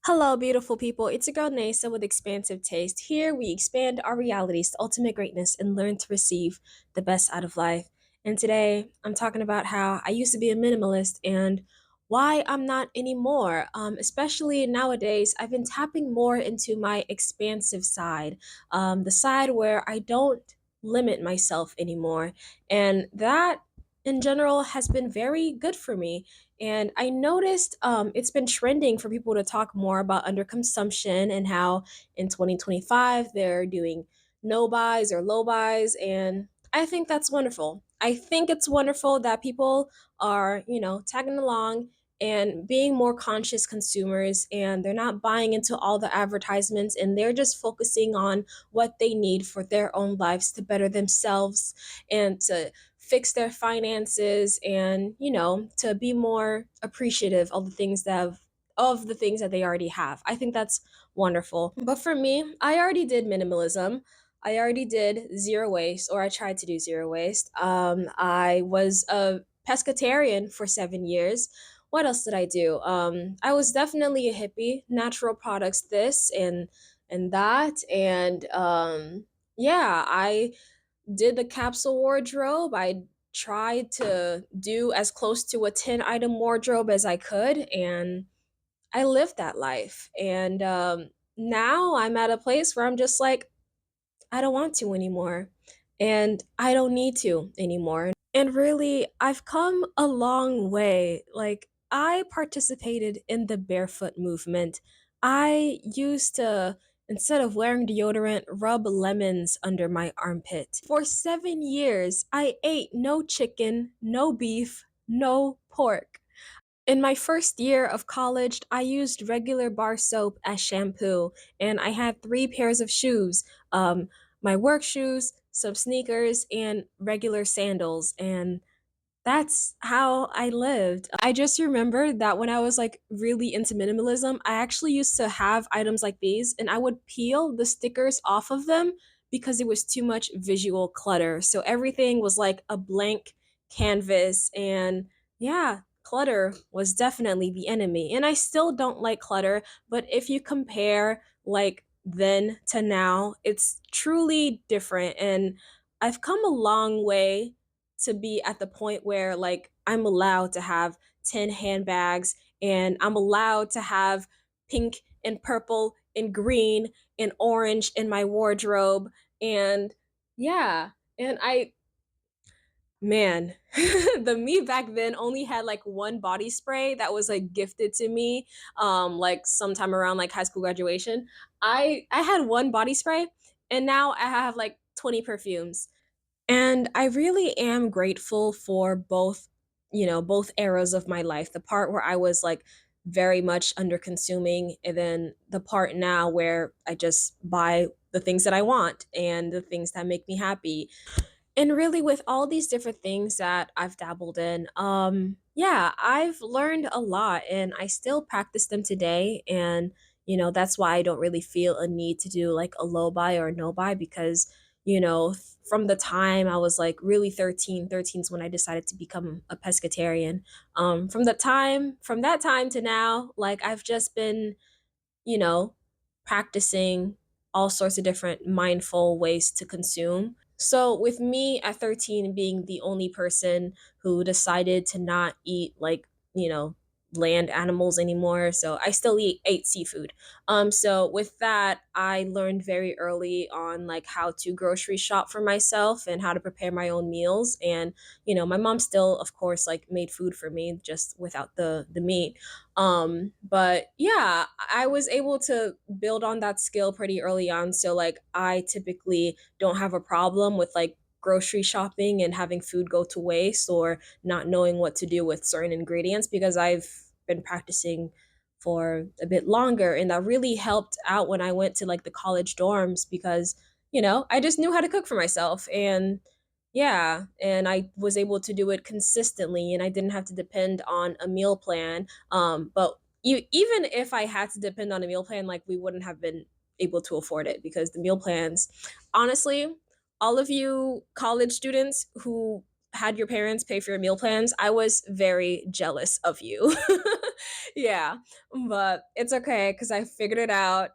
Hello, beautiful people. It's your girl Neyssa with XPansive Taste. Here we expand our realities to ultimate greatness and learn to receive the best out of life. And today I'm talking about how I used to be a minimalist and why I'm not anymore. Especially nowadays, I've been tapping more into my expansive side, the side where I don't limit myself anymore. And that in general has been very good for me. And I noticed it's been trending for people to talk more about underconsumption and how in 2025 they're doing no buys or low buys. And I think that's wonderful. I think it's wonderful that people are, tagging along and being more conscious consumers and they're not buying into all the advertisements and they're just focusing on what they need for their own lives to better themselves and to fix their finances and to be more appreciative of the things that they already have. I think that's wonderful. But for me, I already did minimalism. I already did zero waste, or I tried to do zero waste. I was a pescatarian for 7 years. What else did I do? I was definitely a hippie, natural products, this and that, and yeah, I did the capsule wardrobe. I tried to do as close to a 10 item wardrobe as I could, and I lived that life. And now I'm at a place where I'm just like, I don't want to anymore. And I don't need to anymore. And really, I've come a long way. Like, I participated in the barefoot movement. I used to, instead of wearing deodorant, rub lemons under my armpit. For 7 years, I ate no chicken, no beef, no pork. In my first year of college, I used regular bar soap as shampoo, and I had three pairs of shoes, my work shoes, some sneakers, and regular sandals. And that's how I lived. I just remember that when I was like really into minimalism, I actually used to have items like these and I would peel the stickers off of them because it was too much visual clutter. So everything was like a blank canvas. And yeah, clutter was definitely the enemy. And I still don't like clutter, but if you compare like then to now, it's truly different. And I've come a long way to be at the point where like I'm allowed to have 10 handbags and I'm allowed to have pink and purple and green and orange in my wardrobe. And yeah, and man, the me back then only had like one body spray that was like gifted to me like sometime around like high school graduation. I had one body spray and now I have like 20 perfumes. And I really am grateful for both, both eras of my life. The part where I was like very much under consuming, and then the part now where I just buy the things that I want and the things that make me happy. And really with all these different things that I've dabbled in, yeah, I've learned a lot and I still practice them today. And, that's why I don't really feel a need to do like a low buy or a no buy because, from the time I was like really 13, 13 is when I decided to become a pescatarian. From that time to now, like I've just been, you know, practicing all sorts of different mindful ways to consume. So, with me at 13 being the only person who decided to not eat like, you know, land animals anymore, so I still ate seafood. So with that, I learned very early on like how to grocery shop for myself and how to prepare my own meals. And my mom still, of course, like made food for me just without the meat. But yeah, I was able to build on that skill pretty early on. So like I typically don't have a problem with like grocery shopping and having food go to waste or not knowing what to do with certain ingredients because I've been practicing for a bit longer, and that really helped out when I went to like the college dorms because I just knew how to cook for myself. And yeah, and I was able to do it consistently and I didn't have to depend on a meal plan. But even if I had to depend on a meal plan, like we wouldn't have been able to afford it because the meal plans, honestly, all of you college students who had your parents pay for your meal plans, I was very jealous of you. Yeah, but it's okay because I figured it out,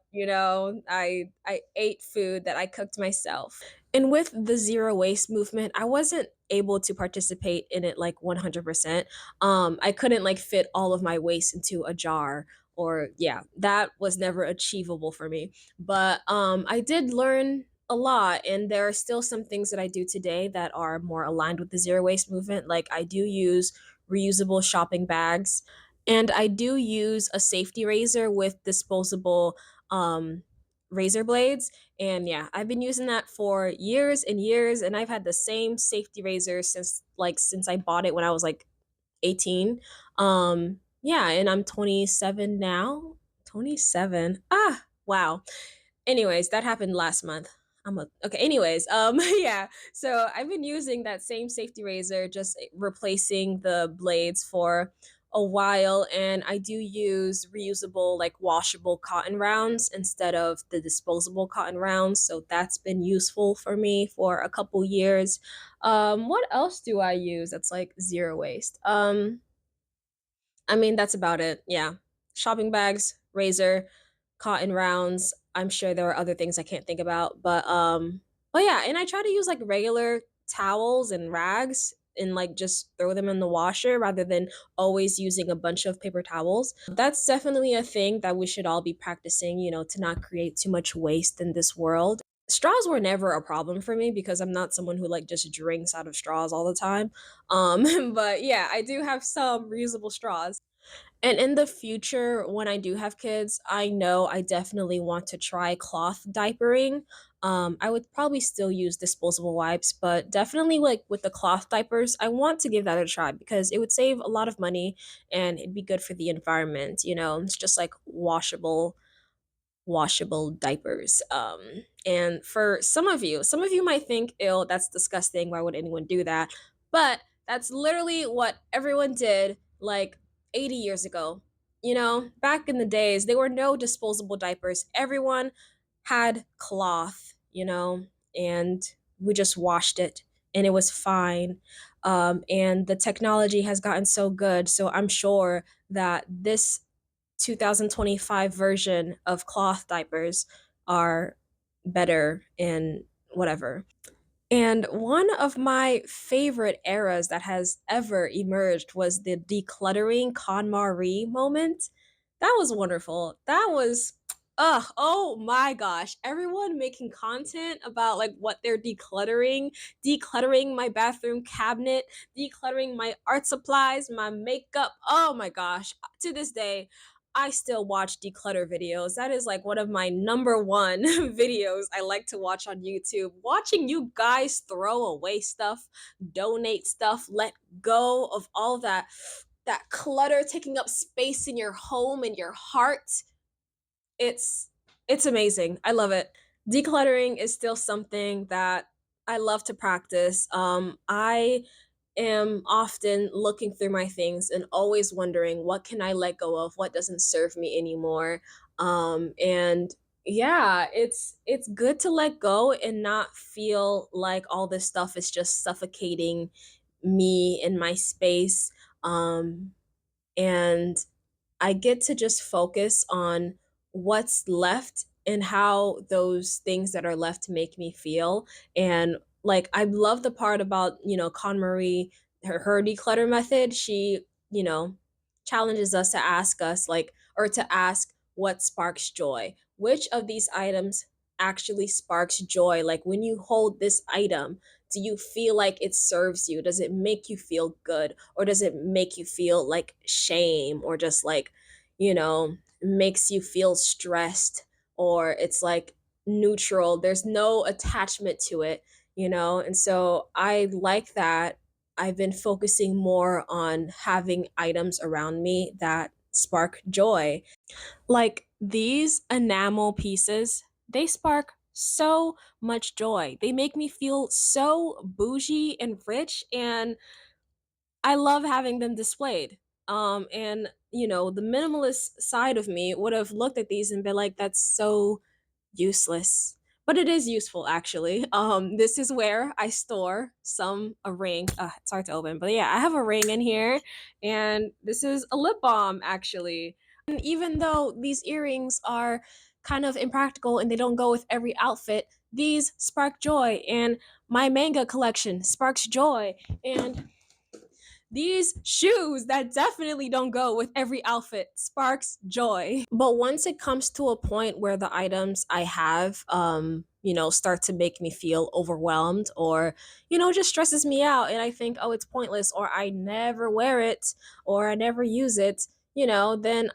I ate food that I cooked myself. And with the zero waste movement, I wasn't able to participate in it like 100%. I couldn't like fit all of my waste into a jar, or yeah, that was never achievable for me. But I did learn a lot, and there are still some things that I do today that are more aligned with the zero waste movement. Like I do use reusable shopping bags, and I do use a safety razor with disposable um, razor blades. And yeah, I've been using that for years and years, and I've had the same safety razor since I bought it when I was like 18. Yeah, and I'm 27 now. 27. Ah, wow. Anyways, that happened last month. Okay. Anyways, yeah. So I've been using that same safety razor, just replacing the blades for a while, and I do use reusable, like washable cotton rounds instead of the disposable cotton rounds. So that's been useful for me for a couple years. What else do I use that's like zero waste? I mean, that's about it. Yeah. Shopping bags, razor, cotton rounds. I'm sure there are other things I can't think about, but yeah, and I try to use like regular towels and rags and like just throw them in the washer rather than always using a bunch of paper towels. That's definitely a thing that we should all be practicing, to not create too much waste in this world. Straws were never a problem for me because I'm not someone who like just drinks out of straws all the time. But yeah, I do have some reusable straws. And in the future, when I do have kids, I know I definitely want to try cloth diapering. I would probably still use disposable wipes, but definitely like with the cloth diapers, I want to give that a try because it would save a lot of money and it'd be good for the environment. It's just like washable diapers. And for some of you might think, "Ew, that's disgusting. Why would anyone do that?" But that's literally what everyone did like 80 years ago. Back in the days, there were no disposable diapers. Everyone had cloth, and we just washed it and it was fine. And the technology has gotten so good. So I'm sure that this 2025 version of cloth diapers are better and whatever. And one of my favorite eras that has ever emerged was the decluttering KonMari moment. That was wonderful. Oh my gosh. Everyone making content about like what they're decluttering my bathroom cabinet, decluttering my art supplies, my makeup. Oh my gosh. To this day, I still watch declutter videos. That is like one of my number one videos I like to watch on YouTube. Watching you guys throw away stuff, donate stuff, let go of all that clutter taking up space in your home and your heart. It's amazing. I love it. Decluttering is still something that I love to practice. I am often looking through my things and always wondering what can I let go of, what doesn't serve me anymore. And yeah, it's good to let go and not feel like all this stuff is just suffocating me in my space. And I get to just focus on what's left and how those things that are left make me feel. And like I love the part about, KonMari, her declutter method. She, you know, challenges us to ask us like or to ask what sparks joy. Which of these items actually sparks joy? Like when you hold this item, do you feel like it serves you? Does it make you feel good? Or does it make you feel like shame or just like, makes you feel stressed, or it's like neutral? There's no attachment to it, And so I like that. I've been focusing more on having items around me that spark joy. Like these enamel pieces, they spark so much joy. They make me feel so bougie and rich, and I love having them displayed. And the minimalist side of me would have looked at these and been like, that's so useless. but it is useful actually. This is where I store a ring. It's hard to open, but yeah, I have a ring in here, and this is a lip balm actually. And even though these earrings are kind of impractical and they don't go with every outfit, these spark joy, and my manga collection sparks joy, and these shoes that definitely don't go with every outfit sparks joy. But once it comes to a point where the items I have, start to make me feel overwhelmed, or, just stresses me out, and I think, oh, it's pointless, or I never wear it, or I never use it, then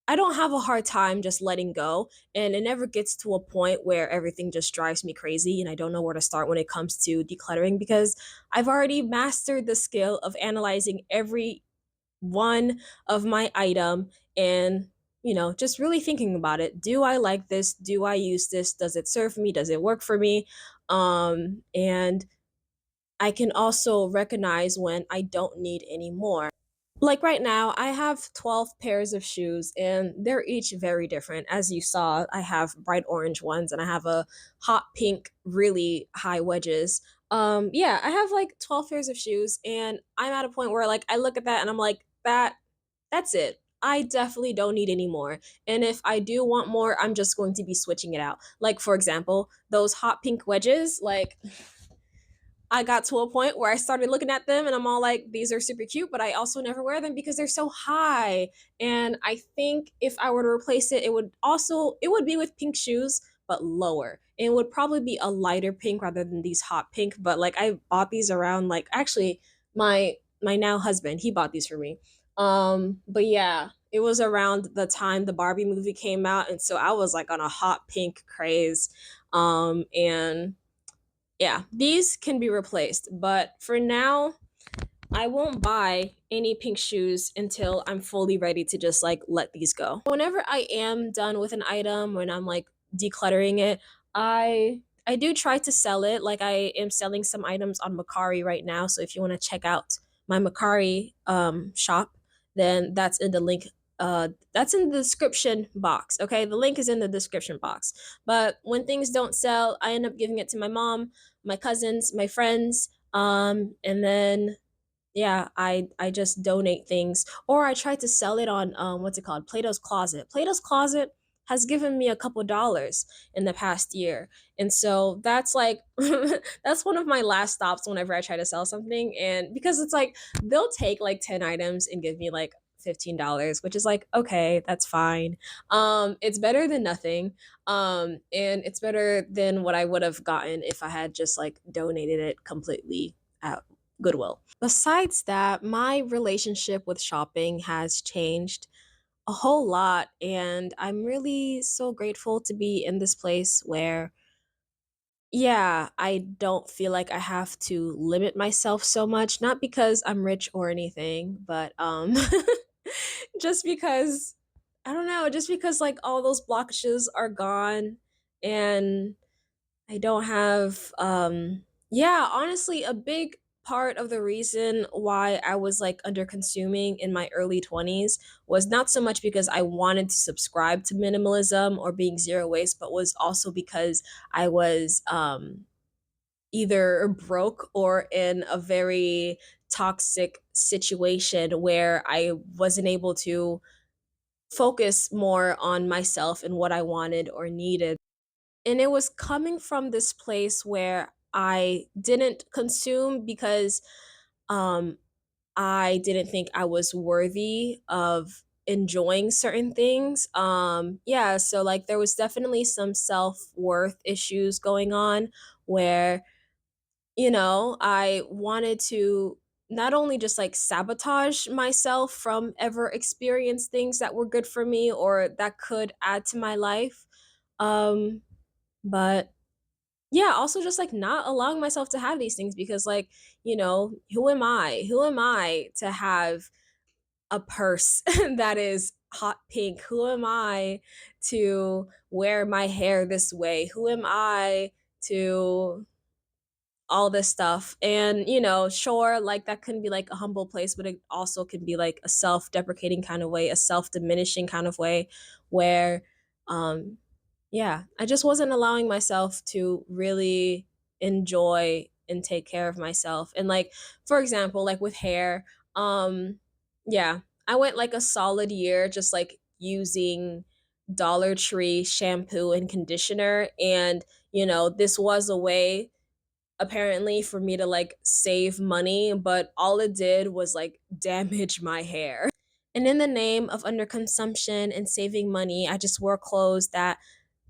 I don't have a hard time just letting go, and it never gets to a point where everything just drives me crazy and I don't know where to start when it comes to decluttering, because I've already mastered the skill of analyzing every one of my item, and just really thinking about it. Do I like this? Do I use this? Does it serve me? Does it work for me? And I can also recognize when I don't need any more. Like right now, I have 12 pairs of shoes, and they're each very different. As you saw, I have bright orange ones and I have a hot pink, really high wedges. Yeah, I have like 12 pairs of shoes, and I'm at a point where like I look at that and I'm like, that's it. I definitely don't need any more. And if I do want more, I'm just going to be switching it out. Like for example, those hot pink wedges, like I got to a point where I started looking at them and I'm all like, these are super cute, but I also never wear them because they're so high. And I think if I were to replace it, it would be with pink shoes, but lower. And it would probably be a lighter pink rather than these hot pink. But like I bought these around like actually my now husband, he bought these for me. But yeah, it was around the time the Barbie movie came out. And so I was like on a hot pink craze. And yeah, these can be replaced, but for now, I won't buy any pink shoes until I'm fully ready to just like let these go. Whenever I am done with an item, when I'm like decluttering it, I do try to sell it. Like I am selling some items on Macari right now, so if you want to check out my Macari shop, then that's in the description box. Okay, the link is in the description box. But when things don't sell, I end up giving it to my mom, my cousins, my friends, and then yeah, I just donate things, or I try to sell it on what's it called? Plato's Closet. Plato's Closet has given me a couple dollars in the past year. And so that's like that's one of my last stops whenever I try to sell something, and because it's like they'll take like 10 items and give me like $15, which is like okay, that's fine. It's better than nothing. And it's better than what I would have gotten if I had just like donated it completely out Goodwill. Besides that, my relationship with shopping has changed a whole lot, and I'm really so grateful to be in this place where, yeah, I don't feel like I have to limit myself so much, not because I'm rich or anything, but just because I don't know, just because like all those blockages are gone, and I don't have yeah, honestly, a big part of the reason why I was like under consuming in my early 20s was not so much because I wanted to subscribe to minimalism or being zero waste, but was also because I was either broke or in a very toxic situation where I wasn't able to focus more on myself and what I wanted or needed. And it was coming from this place where I didn't consume because um, I didn't think I was worthy of enjoying certain things. Yeah, so like there was definitely some self-worth issues going on where, I wanted to not only just like sabotage myself from ever experience things that were good for me or that could add to my life. Um, but yeah, also just like not allowing myself to have these things because like, who am I? Who am I to have a purse that is hot pink? Who am I to wear my hair this way? Who am I to all this stuff? And sure, like that can be like a humble place, but it also can be like a self-deprecating kind of way, a self-diminishing kind of way where um Yeah, I just wasn't allowing myself to really enjoy and take care of myself. And like, for example, like with hair, yeah, I went like a solid year just like using Dollar Tree shampoo and conditioner. And, this was a way apparently for me to like save money, but all it did was like damage my hair. And in the name of underconsumption and saving money, I just wore clothes that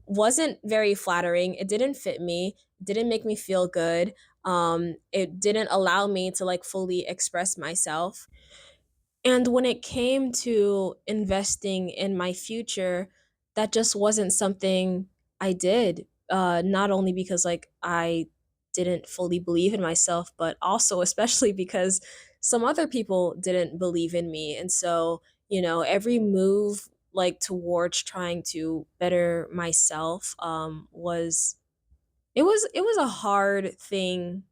wasn't very flattering. It didn't fit me, didn't make me feel good. It didn't allow me to like fully express myself. And when it came to investing in my future, that just wasn't something I did. Not only because like I didn't fully believe in myself, but also especially because some other people didn't believe in me. And so, every move like towards trying to better myself it was a hard thing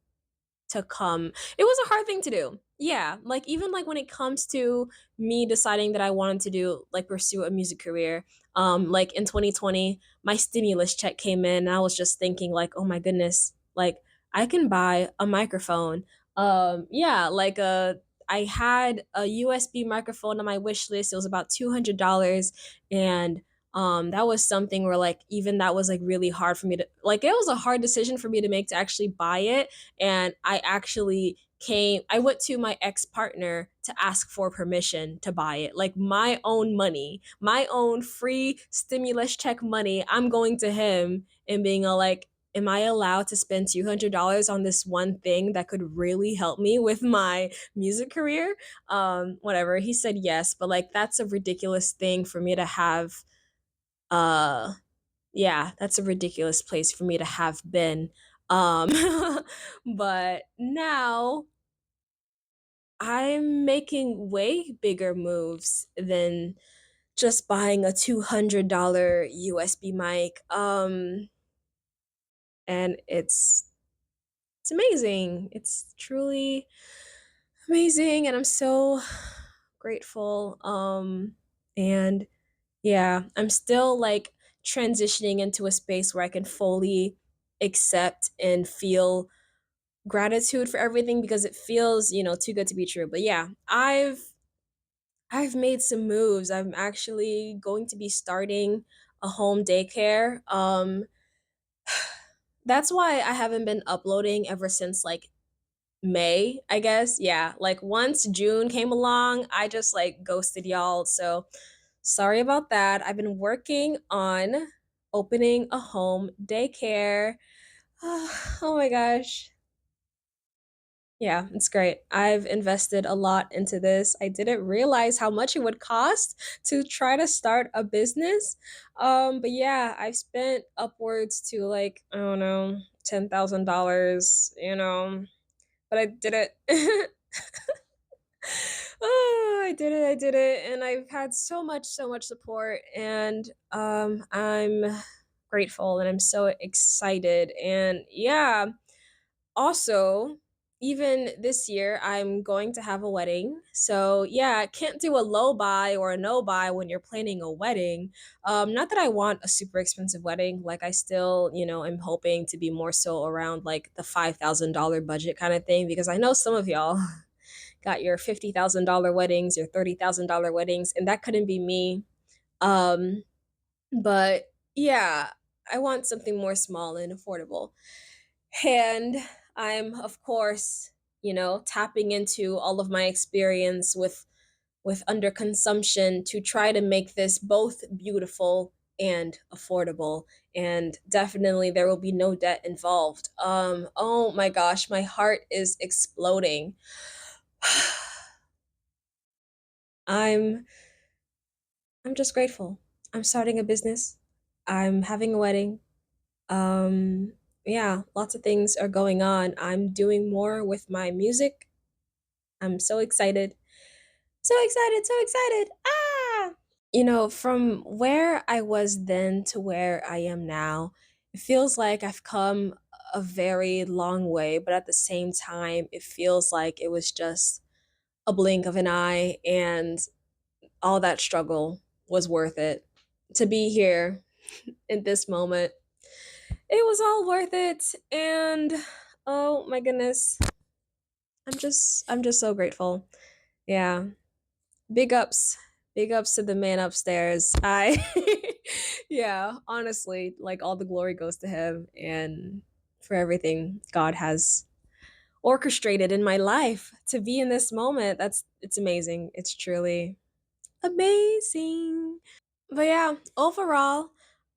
to come. It was a hard thing to do. Yeah, like even like when it comes to me deciding that I wanted to do like pursue a music career, like in 2020, my stimulus check came in and I was just thinking like, "Oh my goodness, like I can buy a microphone." Yeah, like I had a USB microphone on my wish list. It was about $200 and that was something where like even that was like really hard for me to like it was a hard decision for me to make to actually buy it. And I went to my ex-partner to ask for permission to buy it, like my own money, my own free stimulus check money. I'm going to him and being like, am I allowed to spend $200 on this one thing that could really help me with my music career? Whatever, he said yes, but like that's a ridiculous thing for me to have. Yeah, that's a ridiculous place for me to have been. Um, but now I'm making way bigger moves than just buying a $200 USB mic. And it's amazing. It's truly amazing, and I'm so grateful. And yeah, I'm still like transitioning into a space where I can fully accept and feel gratitude for everything because it feels, too good to be true. But yeah, I've made some moves. I'm actually going to be starting a home daycare. That's why I haven't been uploading ever since like May, I guess. Yeah, like once June came along, I just like ghosted y'all. So sorry about that. I've been working on opening a home daycare. Oh my gosh. Yeah, it's great. I've invested a lot into this. I didn't realize how much it would cost to try to start a business. But yeah, I've spent upwards to like, I don't know, $10,000, but I did it. Oh, I did it, and I've had so much support, and I'm grateful, and I'm so excited, and yeah. Also, even this year, I'm going to have a wedding. So yeah, I can't do a low buy or a no buy when you're planning a wedding. Not that I want a super expensive wedding. Like I still, am hoping to be more so around like the $5,000 budget kind of thing because I know some of y'all got your $50,000 weddings, your $30,000 weddings, and that couldn't be me. Um, but yeah, I want something more small and affordable. And I'm, of course, tapping into all of my experience with underconsumption to try to make this both beautiful and affordable. And definitely there will be no debt involved. Oh my gosh, my heart is exploding. I'm I'm just grateful. I'm starting a business. I'm having a wedding. Yeah, lots of things are going on. I'm doing more with my music. I'm so excited. So excited, so excited. Ah! From where I was then to where I am now, it feels like I've come a very long way, but at the same time, it feels like it was just a blink of an eye and all that struggle was worth it to be here. in this moment. It was all worth it. And oh my goodness, I'm just so grateful. Yeah. Big ups. Big ups to the man upstairs. Yeah, honestly, like all the glory goes to him and for everything God has orchestrated in my life to be in this moment. It's amazing. It's truly amazing. But yeah, overall,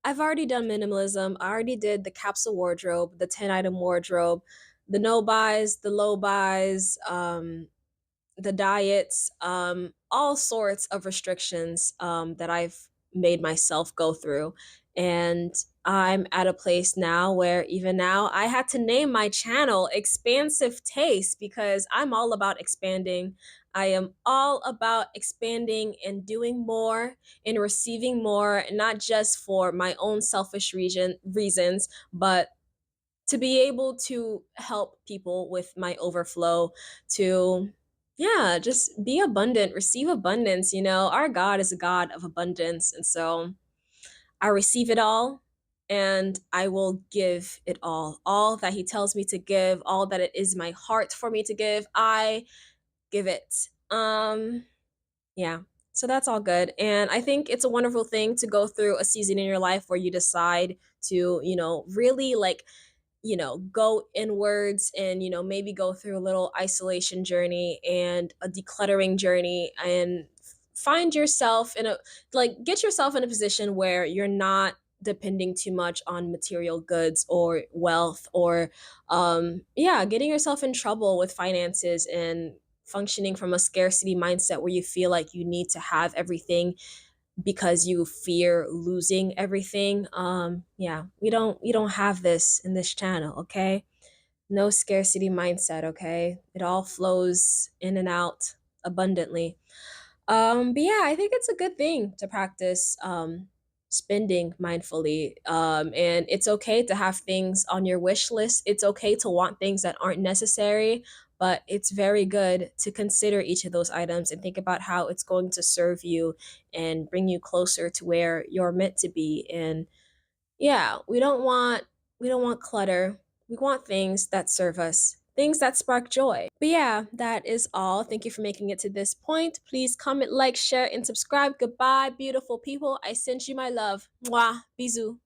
I've already done minimalism. I already did the capsule wardrobe, the 10-item wardrobe, the no buys, the low buys, the diets, all sorts of restrictions that I've made myself go through. And I'm at a place now where even now I had to name my channel Expansive Taste because I'm all about expanding. I am all about expanding and doing more and receiving more, not just for my own selfish reasons, but to be able to help people with my overflow, to yeah, just be abundant, receive abundance. Our God is a God of abundance, and so I receive it all, and I will give it all that he tells me to give, all that it is my heart for me to give, I give it. Yeah, so that's all good, and I think it's a wonderful thing to go through a season in your life where you decide to really like go inwards and, maybe go through a little isolation journey and a decluttering journey and find yourself get yourself in a position where you're not depending too much on material goods or wealth or, yeah, getting yourself in trouble with finances and functioning from a scarcity mindset where you feel like you need to have everything because you fear losing everything. Yeah, we don't have this in this channel, okay? No scarcity mindset, okay? It all flows in and out abundantly. But yeah, I think it's a good thing to practice spending mindfully. And it's okay to have things on your wish list. It's okay to want things that aren't necessary, but it's very good to consider each of those items and think about how it's going to serve you and bring you closer to where you're meant to be. And yeah, we don't want clutter. We want things that serve us, things that spark joy. But yeah, that is all. Thank you for making it to this point. Please comment, like, share, and subscribe. Goodbye, beautiful people. I sent you my love. Mwah. Bisous.